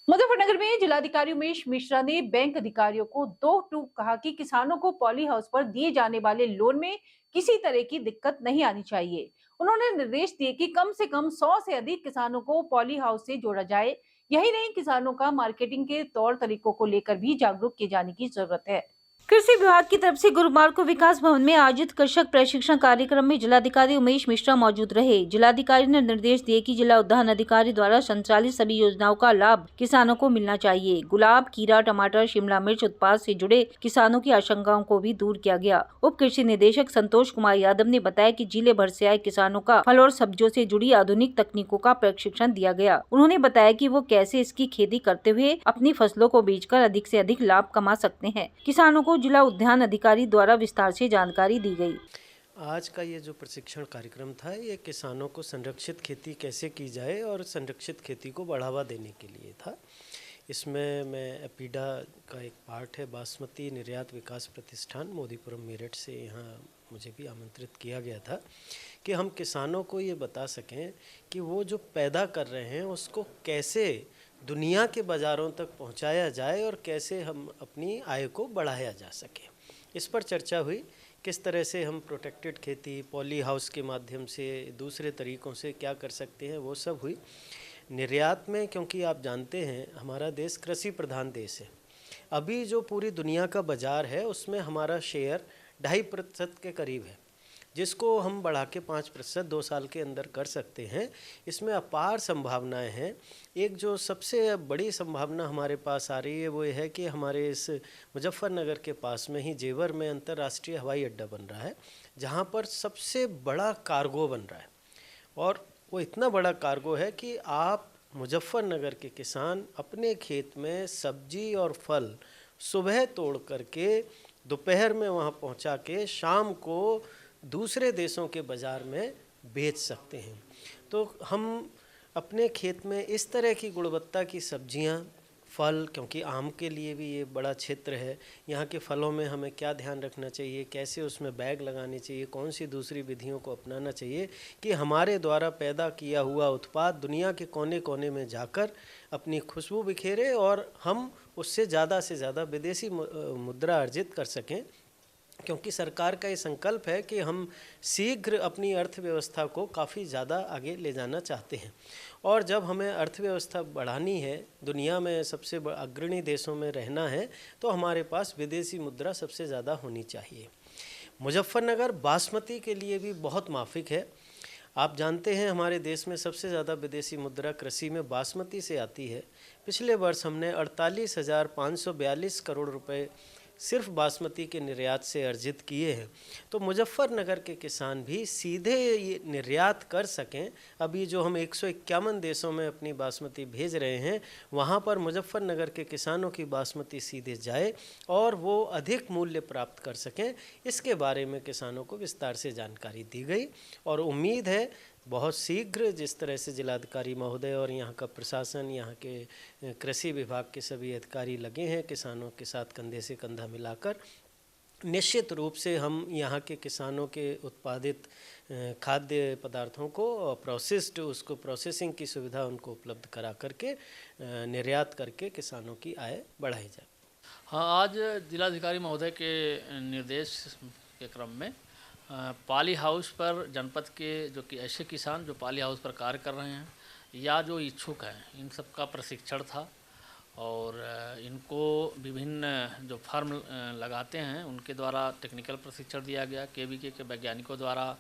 मुजफ्फरनगर में जिलाधिकारी उमेश मिश्रा ने बैंक अधिकारियों को दो टूक कहा कि किसानों को पॉली हाउस पर दिए जाने वाले लोन में किसी तरह की दिक्कत नहीं आनी चाहिए। उन्होंने निर्देश दिए कि कम से कम 100 से अधिक किसानों को पॉली हाउस से जोड़ा जाए। यही नहीं, किसानों का मार्केटिंग के तौर तरीकों को लेकर भी जागरूक किए जाने की जरूरत है। कृषि विभाग की तरफ से गुरुवार को विकास भवन में आयोजित कृषक प्रशिक्षण कार्यक्रम में जिलाधिकारी उमेश मिश्रा मौजूद रहे। जिलाधिकारी ने निर्देश दिए कि जिला उद्यान अधिकारी द्वारा संचालित सभी योजनाओं का लाभ किसानों को मिलना चाहिए। गुलाब, खीरा, टमाटर, शिमला मिर्च उत्पाद से जुड़े किसानों की आशंकाओं को भी दूर किया गया। उप कृषि निदेशक संतोष कुमार यादव ने बताया कि जिले भर से आए किसानों का फल और सब्जियों से जुड़ी आधुनिक तकनीकों का प्रशिक्षण दिया गया। उन्होंने बताया कि वो कैसे इसकी खेती करते हुए अपनी फसलों को बेचकर अधिक से अधिक लाभ कमा सकते हैं। किसानों को जिला उद्यान अधिकारी द्वारा विस्तार से जानकारी दी गई। आज का ये जो प्रशिक्षण कार्यक्रम था, ये किसानों को संरक्षित खेती कैसे की जाए और संरक्षित खेती को बढ़ावा देने के लिए था। इसमें मैं एपीडा का एक पार्ट है, बासमती निर्यात विकास प्रतिष्ठान मोदीपुरम मेरठ से, यहाँ मुझे भी आमंत्रित किया गया था कि हम किसानों को ये बता सकें कि वो जो पैदा कर रहे हैं उसको कैसे दुनिया के बाज़ारों तक पहुंचाया जाए और कैसे हम अपनी आय को बढ़ाया जा सके। इस पर चर्चा हुई, किस तरह से हम प्रोटेक्टेड खेती, पॉली हाउस के माध्यम से, दूसरे तरीक़ों से क्या कर सकते हैं, वो सब हुई। निर्यात में, क्योंकि आप जानते हैं हमारा देश कृषि प्रधान देश है, अभी जो पूरी दुनिया का बाज़ार है उसमें हमारा शेयर 2.5% के करीब है, जिसको हम बढ़ा के 5% 2 साल के अंदर कर सकते हैं। इसमें अपार संभावनाएं हैं। एक जो सबसे बड़ी संभावना हमारे पास आ रही है वो ये है कि हमारे इस मुजफ्फरनगर के पास में ही जेवर में अंतर्राष्ट्रीय हवाई अड्डा बन रहा है, जहां पर सबसे बड़ा कार्गो बन रहा है। और वो इतना बड़ा कार्गो है कि आप मुजफ्फरनगर के किसान अपने खेत में सब्जी और फल सुबह तोड़ करके दोपहर में वहाँ पहुँचा के शाम को दूसरे देशों के बाज़ार में बेच सकते हैं। तो हम अपने खेत में इस तरह की गुणवत्ता की सब्जियां, फल, क्योंकि आम के लिए भी ये बड़ा क्षेत्र है, यहाँ के फलों में हमें क्या ध्यान रखना चाहिए, कैसे उसमें बैग लगाने चाहिए, कौन सी दूसरी विधियों को अपनाना चाहिए कि हमारे द्वारा पैदा किया हुआ उत्पाद दुनिया के कोने कोने में जाकर अपनी खुशबू बिखेरे और हम उससे ज़्यादा से ज़्यादा विदेशी मुद्रा अर्जित कर सकें। क्योंकि सरकार का ये संकल्प है कि हम शीघ्र अपनी अर्थव्यवस्था को काफ़ी ज़्यादा आगे ले जाना चाहते हैं, और जब हमें अर्थव्यवस्था बढ़ानी है, दुनिया में सबसे अग्रणी देशों में रहना है, तो हमारे पास विदेशी मुद्रा सबसे ज़्यादा होनी चाहिए। मुजफ्फरनगर बासमती के लिए भी बहुत माफिक है। आप जानते हैं हमारे देश में सबसे ज़्यादा विदेशी मुद्रा कृषि में बासमती से आती है। पिछले वर्ष हमने 48,542 करोड़ रुपए सिर्फ बासमती के निर्यात से अर्जित किए हैं। तो मुजफ्फरनगर के किसान भी सीधे ये निर्यात कर सकें। अभी जो हम 151 देशों में अपनी बासमती भेज रहे हैं, वहाँ पर मुजफ्फरनगर के किसानों की बासमती सीधे जाए और वो अधिक मूल्य प्राप्त कर सकें, इसके बारे में किसानों को विस्तार से जानकारी दी गई। और उम्मीद है बहुत शीघ्र, जिस तरह से जिलाधिकारी महोदय और यहाँ का प्रशासन, यहाँ के कृषि विभाग के सभी अधिकारी लगे हैं किसानों के साथ कंधे से कंधा मिलाकर, निश्चित रूप से हम यहाँ के किसानों के उत्पादित खाद्य पदार्थों को प्रोसेस्ड, उसको प्रोसेसिंग की सुविधा उनको उपलब्ध करा करके निर्यात करके किसानों की आय बढ़ाई जाए। हाँ, आज जिलाधिकारी महोदय के निर्देश के क्रम में पाली हाउस पर जनपद के जो कि ऐसे किसान जो पाली हाउस पर कार्य कर रहे हैं या जो इच्छुक हैं, इन सब का प्रशिक्षण था। और इनको विभिन्न जो फर्म लगाते हैं उनके द्वारा टेक्निकल प्रशिक्षण दिया गया। केवीके के वैज्ञानिकों द्वारा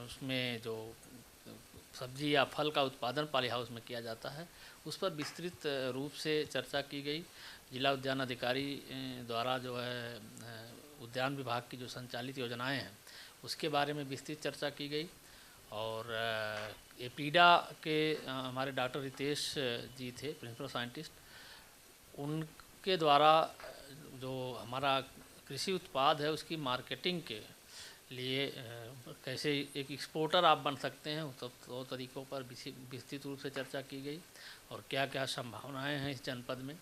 उसमें जो सब्जी या फल का उत्पादन पाली हाउस में किया जाता है, उस पर विस्तृत रूप से चर्चा की गई। जिला उद्यान अधिकारी द्वारा जो है उद्यान विभाग की जो संचालित योजनाएं हैं उसके बारे में विस्तृत चर्चा की गई। और एपीडा के हमारे डॉक्टर रितेश जी थे, प्रिंसिपल साइंटिस्ट, उनके द्वारा जो हमारा कृषि उत्पाद है उसकी मार्केटिंग के लिए कैसे एक एक्सपोर्टर आप बन सकते हैं, तो तरीक़ों पर विस्तृत रूप से चर्चा की गई। और क्या क्या संभावनाएं हैं इस जनपद में,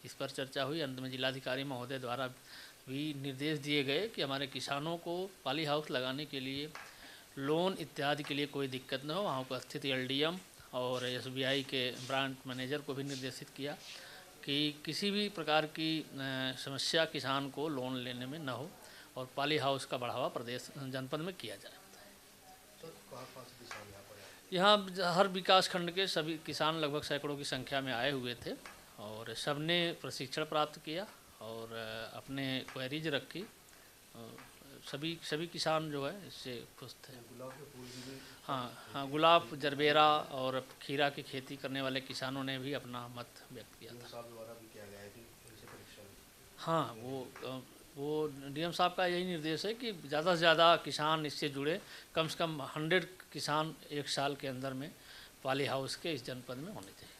इस पर चर्चा हुई। अंत में जिलाधिकारी महोदय द्वारा भी निर्देश दिए गए कि हमारे किसानों को पॉली हाउस लगाने के लिए लोन इत्यादि के लिए कोई दिक्कत न हो। वहाँ उपस्थित एलडीएम और SBI के ब्रांच मैनेजर को भी निर्देशित किया कि किसी भी प्रकार की समस्या किसान को लोन लेने में न हो और पॉली हाउस का बढ़ावा प्रदेश जनपद में किया जाए। यहाँ हर विकास खंड के सभी किसान लगभग सैकड़ों की संख्या में आए हुए थे और सबने प्रशिक्षण प्राप्त किया और अपने क्वेरीज रखी। सभी किसान जो है इससे खुश थे। हाँ, गुलाब, जरबेरा और खीरा की खेती करने वाले किसानों ने भी अपना मत व्यक्त किया था। हाँ, वो DM साहब का यही निर्देश है कि ज़्यादा से ज़्यादा किसान इससे जुड़े, कम से कम 100 किसान एक साल के अंदर में पॉली हाउस के इस जनपद में होने चाहिए।